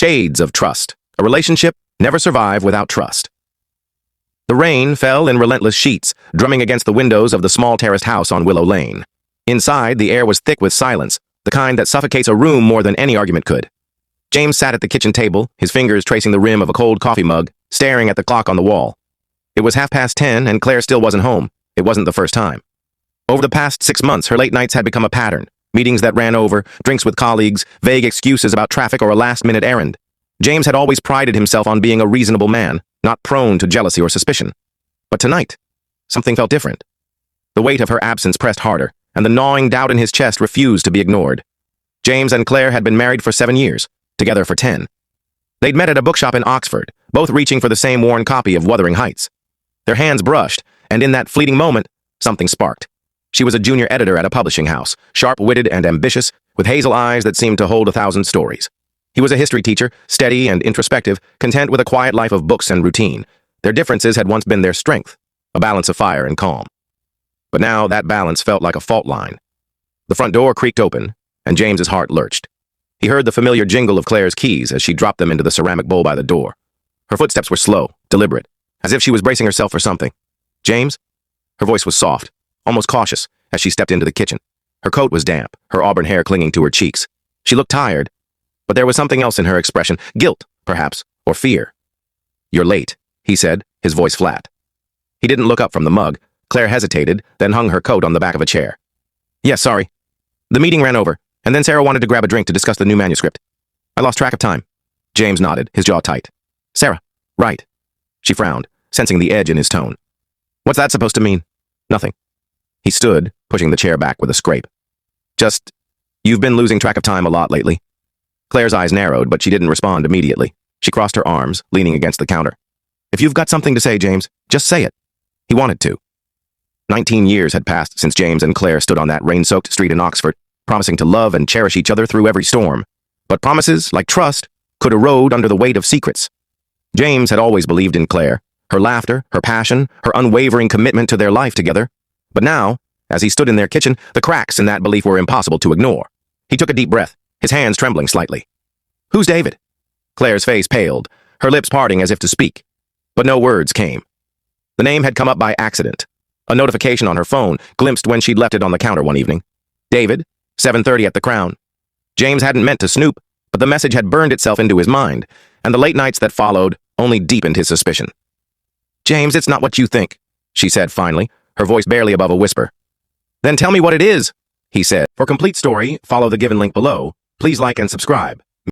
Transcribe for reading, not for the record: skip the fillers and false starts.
Shades of trust. A relationship never survive without trust. The rain fell in relentless sheets, drumming against the windows of the small terraced house on Willow Lane. Inside, the air was thick with silence, the kind that suffocates a room more than any argument could. James sat at the kitchen table, his fingers tracing the rim of a cold coffee mug, staring at the clock on the wall. It was 10:30, and Claire still wasn't home. It wasn't the first time. Over the past 6 months, her late nights had become a pattern. Meetings that ran over, drinks with colleagues, vague excuses about traffic or a last-minute errand. James had always prided himself on being a reasonable man, not prone to jealousy or suspicion. But tonight, something felt different. The weight of her absence pressed harder, and the gnawing doubt in his chest refused to be ignored. James and Claire had been married for 7 years, together for 10. They'd met at a bookshop in Oxford, both reaching for the same worn copy of Wuthering Heights. Their hands brushed, and in that fleeting moment, something sparked. She was a junior editor at a publishing house, sharp-witted and ambitious, with hazel eyes that seemed to hold 1,000 stories. He was a history teacher, steady and introspective, content with a quiet life of books and routine. Their differences had once been their strength, a balance of fire and calm. But now that balance felt like a fault line. The front door creaked open, and James's heart lurched. He heard the familiar jingle of Claire's keys as she dropped them into the ceramic bowl by the door. Her footsteps were slow, deliberate, as if she was bracing herself for something. "James?" Her voice was soft, almost cautious, as she stepped into the kitchen. Her coat was damp, her auburn hair clinging to her cheeks. She looked tired, but there was something else in her expression, guilt, perhaps, or fear. "You're late," he said, his voice flat. He didn't look up from the mug. Claire hesitated, then hung her coat on the back of a chair. "Yes, sorry. The meeting ran over, and then Sarah wanted to grab a drink to discuss the new manuscript. I lost track of time." James nodded, his jaw tight. "Sarah, right." She frowned, sensing the edge in his tone. "What's that supposed to mean?" "Nothing." He stood, pushing the chair back with a scrape. "Just, you've been losing track of time a lot lately." Claire's eyes narrowed, but she didn't respond immediately. She crossed her arms, leaning against the counter. "If you've got something to say, James, just say it." He wanted to. 19 years had passed since James and Claire stood on that rain-soaked street in Oxford, promising to love and cherish each other through every storm. But promises, like trust, could erode under the weight of secrets. James had always believed in Claire, her laughter, her passion, her unwavering commitment to their life together. But now, as he stood in their kitchen, the cracks in that belief were impossible to ignore. He took a deep breath, his hands trembling slightly. "Who's David?" Claire's face paled, her lips parting as if to speak. But no words came. The name had come up by accident. A notification on her phone glimpsed when she'd left it on the counter one evening. David, 7:30 at the Crown. James hadn't meant to snoop, but the message had burned itself into his mind, and the late nights that followed only deepened his suspicion. "James, it's not what you think," she said finally, her voice barely above a whisper. "Then tell me what it is," he said. For complete story, follow the given link below. Please like and subscribe.